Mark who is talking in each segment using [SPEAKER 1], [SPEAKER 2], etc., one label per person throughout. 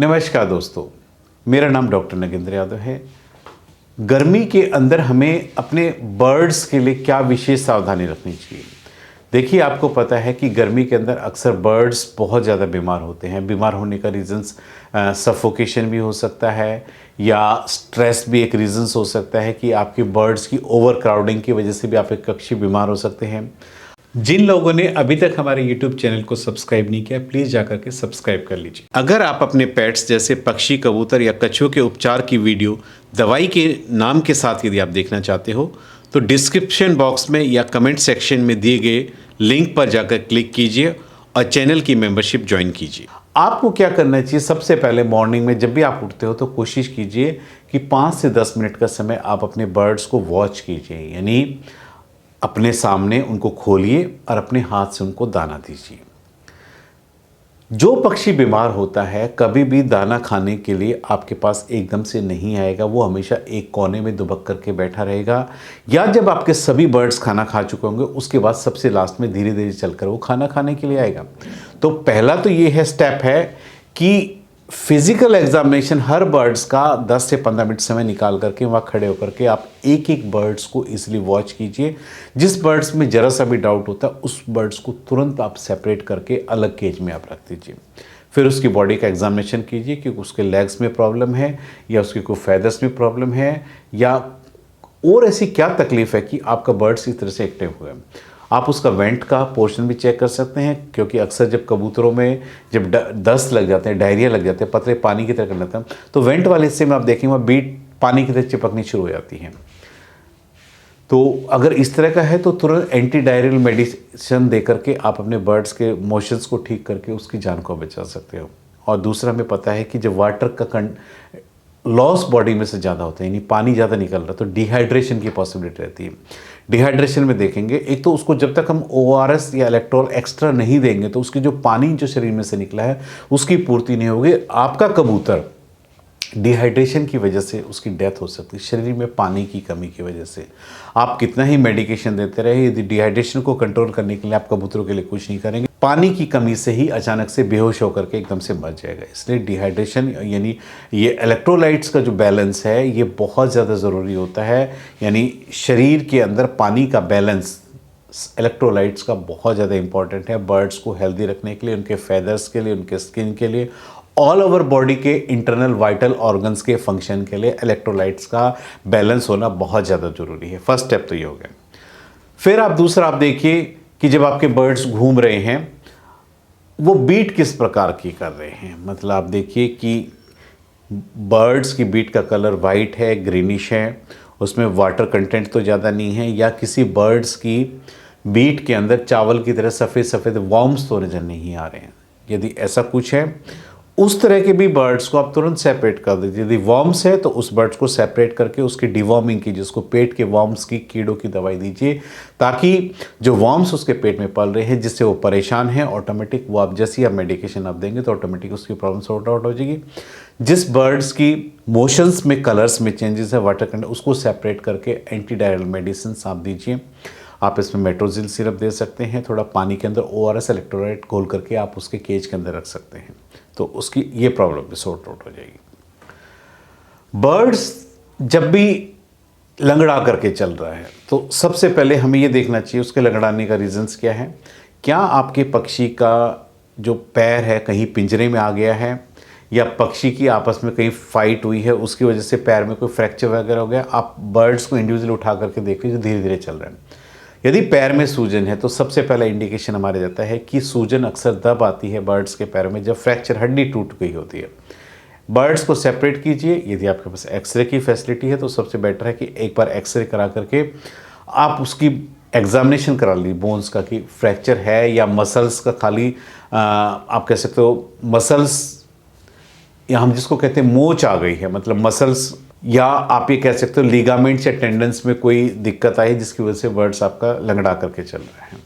[SPEAKER 1] नमस्कार दोस्तों, मेरा नाम डॉक्टर नगेंद्र यादव है। गर्मी के अंदर हमें अपने बर्ड्स के लिए क्या विशेष सावधानी रखनी चाहिए। देखिए, आपको पता है कि गर्मी के अंदर अक्सर बर्ड्स बहुत ज़्यादा बीमार होते हैं। बीमार होने का रीज़न्स सफोकेशन भी हो सकता है या स्ट्रेस भी एक रीज़न्स हो सकता है कि आपके बर्ड्स की ओवर क्राउडिंग की वजह से भी आपके पक्षी बीमार हो सकते हैं। जिन लोगों ने अभी तक हमारे YouTube चैनल को सब्सक्राइब नहीं किया, प्लीज़ जाकर के सब्सक्राइब कर लीजिए। अगर आप अपने पेट्स जैसे पक्षी, कबूतर या कछुओं के उपचार की वीडियो दवाई के नाम के साथ यदि आप देखना चाहते हो तो डिस्क्रिप्शन बॉक्स में या कमेंट सेक्शन में दिए गए लिंक पर जाकर क्लिक कीजिए और चैनल की मेंबरशिप ज्वाइन कीजिए। आपको क्या करना चाहिए? सबसे पहले मॉर्निंग में जब भी आप उठते हो तो कोशिश कीजिए कि 5 से 10 मिनट का समय आप अपने बर्ड्स को वॉच कीजिए, यानी अपने सामने उनको खोलिए और अपने हाथ से उनको दाना दीजिए। जो पक्षी बीमार होता है कभी भी दाना खाने के लिए आपके पास एकदम से नहीं आएगा। वो हमेशा एक कोने में दुबक करके बैठा रहेगा, या जब आपके सभी बर्ड्स खाना खा चुके होंगे उसके बाद सबसे लास्ट में धीरे धीरे चलकर वो खाना खाने के लिए आएगा। तो पहला तो ये है स्टेप है कि फिजिकल एग्जामिनेशन हर बर्ड्स का 10 से 15 मिनट समय निकाल करके वहाँ खड़े होकर के आप एक एक बर्ड्स को इजीली वॉच कीजिए। जिस बर्ड्स में जरा सा भी डाउट होता है उस बर्ड्स को तुरंत आप सेपरेट करके अलग केज में आप रख दीजिए। फिर उसकी बॉडी का एग्जामिनेशन कीजिए कि उसके लेग्स में प्रॉब्लम है या उसकी कोई फैदर्स में प्रॉब्लम है या और ऐसी क्या तकलीफ है कि आपका बर्ड्स इस तरह से एक्टिव हुए। आप उसका वेंट का पोर्शन भी चेक कर सकते हैं, क्योंकि अक्सर जब कबूतरों में जब दस्त लग जाते हैं, डायरिया लग जाते हैं, पतले पानी की तरह करने लगता है, तो वेंट वाले हिस्से में आप देखेंगे वहाँ बीट पानी की तरह चिपकनी शुरू हो जाती है। तो अगर इस तरह का है तो तुरंत एंटी डायरियल मेडिसिन दे करके आप अपने बर्ड्स के मोशंस को ठीक करके उसकी जान को बचा सकते हो। और दूसरा, हमें पता है कि जब वाटर का लॉस बॉडी में से ज़्यादा होता है, यानी पानी ज़्यादा निकल रहा है, तो डिहाइड्रेशन की पॉसिबिलिटी रहती है। डिहाइड्रेशन में देखेंगे, एक तो उसको जब तक हम ORS या इलेक्ट्रोल एक्स्ट्रा नहीं देंगे तो उसकी जो पानी जो शरीर में से निकला है उसकी पूर्ति नहीं होगी। आपका कबूतर डिहाइड्रेशन की वजह से उसकी डेथ हो सकती है, शरीर में पानी की कमी की वजह से। आप कितना ही मेडिकेशन देते रहे, यदि डिहाइड्रेशन को कंट्रोल करने के लिए आप कबूतरों के लिए कुछ नहीं करेंगे, पानी की कमी से ही अचानक से बेहोश होकर के एकदम से मर जाएगा। इसलिए डिहाइड्रेशन यानी ये इलेक्ट्रोलाइट्स का जो बैलेंस है ये बहुत ज़्यादा ज़रूरी होता है। यानी शरीर के अंदर पानी का बैलेंस इलेक्ट्रोलाइट्स का बहुत ज़्यादा इंपॉर्टेंट है बर्ड्स को हेल्दी रखने के लिए, उनके फैदर्स के लिए, उनके स्किन के लिए, ऑल ओवर बॉडी के इंटरनल वाइटल ऑर्गन्स के फंक्शन के लिए इलेक्ट्रोलाइट्स का बैलेंस होना बहुत ज़्यादा ज़रूरी है। फर्स्ट स्टेप तो ये हो गया। फिर दूसरा आप देखिए कि जब आपके बर्ड्स घूम रहे हैं वो बीट किस प्रकार की कर रहे हैं। मतलब आप देखिए कि बर्ड्स की बीट का कलर वाइट है, ग्रीनिश है, उसमें वाटर कंटेंट तो ज़्यादा नहीं है, या किसी बर्ड्स की बीट के अंदर चावल की तरह सफ़ेद सफ़ेद वॉर्म्स तो नजर नहीं आ रहे हैं। यदि ऐसा कुछ है उस तरह के भी बर्ड्स को आप तुरंत सेपरेट कर दीजिए। यदि वॉर्म्स है तो उस बर्ड्स को सेपरेट करके उसकी डिवॉर्मिंग कीजिए, उसको पेट के वॉर्म्स की कीड़ों की दवाई दीजिए, ताकि जो वॉर्म्स उसके पेट में पल रहे हैं जिससे वो परेशान है, ऑटोमेटिक वो आप जैसी आप मेडिकेशन आप देंगे तो ऑटोमेटिक उसकी प्रॉब्लम सॉर्ट आउट हो जाएगी। जिस बर्ड्स की मोशंस में कलर्स में चेंजेस है, वाटर कंटेंट, उसको सेपरेट करके एंटी डायरियल मेडिसिन आप दीजिए। आप इसमें मेट्रोजिल सिरप दे सकते हैं, थोड़ा पानी के अंदर ORS इलेक्ट्रोलाइट घोल करके आप उसके केज के अंदर रख सकते हैं, तो उसकी ये प्रॉब्लम भी सॉर्ट आउट हो जाएगी। बर्ड्स जब भी लंगड़ा करके चल रहा है तो सबसे पहले हमें ये देखना चाहिए उसके लंगड़ाने का रीजंस क्या है। क्या आपके पक्षी का जो पैर है कहीं पिंजरे में आ गया है, या पक्षी की आपस में कहीं फाइट हुई है उसकी वजह से पैर में कोई फ्रैक्चर वगैरह हो गया। आप बर्ड्स को इंडिविजुअल उठा करके देखिए जो धीरे धीरे चल रहे हैं। यदि पैर में सूजन है तो सबसे पहला इंडिकेशन हमारे जाता है कि सूजन अक्सर तब आती है बर्ड्स के पैर में जब फ्रैक्चर हड्डी टूट गई होती है। बर्ड्स को सेपरेट कीजिए। यदि आपके पास एक्सरे की फैसिलिटी है तो सबसे बेटर है कि एक बार एक्सरे करा करके आप उसकी एग्जामिनेशन करा लीजिए बोन्स का कि फ्रैक्चर है या मसल्स का खाली आप कह सकते हो मसल्स, या हम जिसको कहते हैं मोच आ गई है, मतलब मसल्स, या आप ये कह सकते हो लिगामेंट्स या टेंडन्स में कोई दिक्कत आई जिसकी वजह से बर्ड्स आपका लंगड़ा करके चल रहे हैं।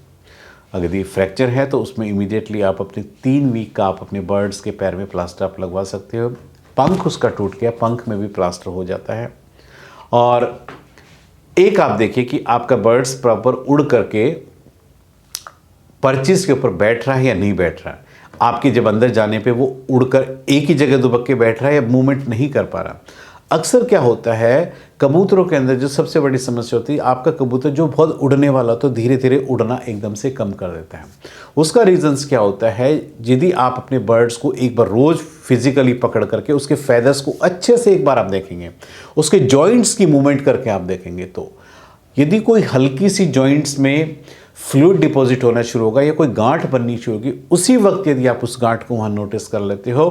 [SPEAKER 1] अगर ये फ्रैक्चर है तो उसमें इमीडिएटली आप अपने 3 वीक का आप अपने बर्ड्स के पैर में प्लास्टर आप लगवा सकते हो। पंख उसका टूट गया, पंख में भी प्लास्टर हो जाता है। और एक आप देखिए कि आपका बर्ड्स प्रॉपर उड़ करके पर्चिस के ऊपर बैठ रहा है या नहीं बैठ रहा है। आपके जब अंदर जाने पे वो उड़कर एक ही जगह दुबक के बैठ रहा है या मूवमेंट नहीं कर पा रहा। अक्सर क्या होता है, कबूतरों के अंदर जो सबसे बड़ी समस्या होती है, आपका कबूतर जो बहुत उड़ने वाला तो धीरे धीरे उड़ना एकदम से कम कर देता है। उसका रीजंस क्या होता है, यदि आप अपने बर्ड्स को एक बार रोज फिजिकली पकड़ करके उसके फेदर्स को अच्छे से एक बार आप देखेंगे, उसके जॉइंट्स की मूवमेंट करके आप देखेंगे, तो यदि कोई हल्की सी जॉइंट्स में फ्लूइड डिपॉजिट होना शुरू होगा या कोई गांठ बननी शुरू होगी, उसी वक्त यदि आप उस गांठ को वहाँ नोटिस कर लेते हो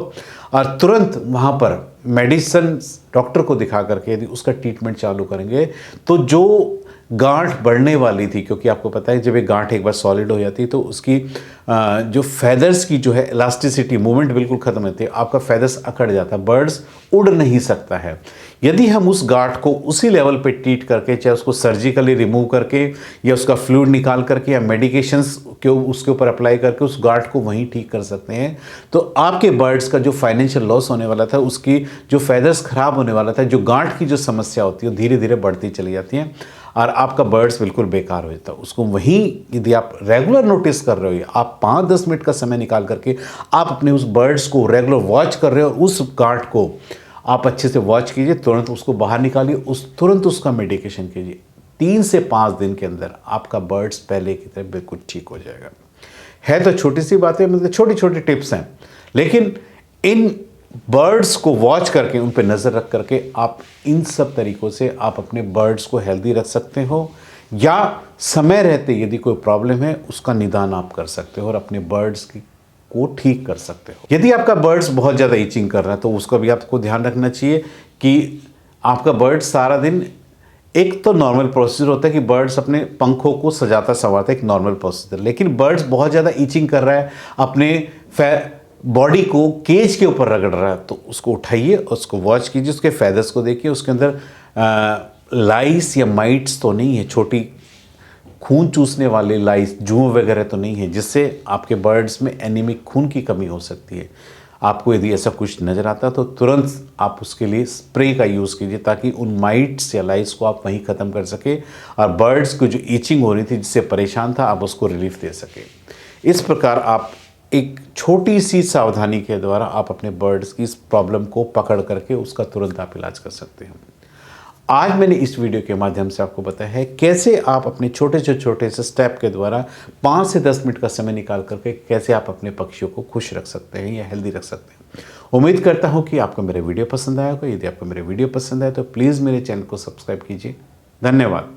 [SPEAKER 1] और तुरंत वहाँ पर मेडिसिन डॉक्टर को दिखा करके यदि उसका ट्रीटमेंट चालू करेंगे, तो जो गांठ बढ़ने वाली थी, क्योंकि आपको पता है जब एक गांठ एक बार सॉलिड हो जाती है तो उसकी जो फेदर्स की जो है इलास्टिसिटी, मूवमेंट बिल्कुल ख़त्म होती है, आपका फेदर्स अकड़ जाता है, बर्ड्स उड़ नहीं सकता है। यदि हम उस गांठ को उसी लेवल पे ट्रीट करके, चाहे उसको सर्जिकली रिमूव करके या उसका फ्लूइड निकाल करके या मेडिकेशंस के उसके ऊपर अप्लाई करके उस गांठ को वहीं ठीक कर सकते हैं, तो आपके बर्ड्स का जो फाइनेंशियल लॉस होने वाला था, उसकी जो फेदर्स खराब होने वाला था, जो गांठ की जो समस्या होती है धीरे धीरे बढ़ती चली जाती है और आपका बर्ड्स बिल्कुल बेकार हो जाता है। उसको वहीं यदि आप रेगुलर नोटिस कर रहे हो, आप 5-10 मिनट का समय निकाल करके आप अपने उस बर्ड्स को रेगुलर वॉच कर रहे हो और उस गांठ को आप अच्छे से वॉच कीजिए, तुरंत उसको बाहर निकालिए, तुरंत उसका मेडिकेशन कीजिए। 3 से 5 दिन के अंदर आपका बर्ड्स पहले की तरह बिल्कुल ठीक हो जाएगा। है तो छोटी सी बातें, मतलब छोटी छोटी टिप्स हैं, लेकिन इन बर्ड्स को वॉच करके, उन पर नज़र रख करके आप इन सब तरीक़ों से आप अपने बर्ड्स को हेल्दी रख सकते हो, या समय रहते यदि कोई प्रॉब्लम है उसका निदान आप कर सकते हो और अपने बर्ड्स को ठीक कर सकते हो। यदि आपका बर्ड्स बहुत ज़्यादा ईचिंग कर रहा है तो उसका भी आपको ध्यान रखना चाहिए कि आपका बर्ड्स सारा दिन, एक तो नॉर्मल प्रोसीजर होता है कि बर्ड्स अपने पंखों को सजाता संवारता है, एक नॉर्मल प्रोसीजर, लेकिन बर्ड्स बहुत ज़्यादा ईचिंग कर रहा है, अपने बॉडी को केज के ऊपर रगड़ रहा है, तो उसको उठाइए, उसको वॉच कीजिए, उसके फेदर्स को देखिए, उसके अंदर लाइस या माइट्स तो नहीं है, छोटी खून चूसने वाले लाइस, जुएं वगैरह तो नहीं है, जिससे आपके बर्ड्स में एनीमिक खून की कमी हो सकती है। आपको यदि ऐसा कुछ नज़र आता है तो तुरंत आप उसके लिए स्प्रे का यूज़ कीजिए, ताकि उन माइट्स या लाइस को आप वहीं ख़त्म कर सके और बर्ड्स को जो ईचिंग हो रही थी, जिससे परेशान था, आप उसको रिलीफ दे सके। इस प्रकार आप एक छोटी सी सावधानी के द्वारा आप अपने बर्ड्स की इस प्रॉब्लम को पकड़ करके उसका तुरंत आप इलाज कर सकते हैं। आज मैंने इस वीडियो के माध्यम से आपको बताया है कैसे आप अपने छोटे से स्टेप के द्वारा 5 से 10 मिनट का समय निकाल करके कैसे आप अपने पक्षियों को खुश रख सकते हैं या हेल्दी रख सकते हैं। उम्मीद करता हूं कि आपको मेरे वीडियो पसंद आया होगा। यदि आपको मेरे वीडियो पसंद आए तो प्लीज़ मेरे चैनल को सब्सक्राइब कीजिए। धन्यवाद।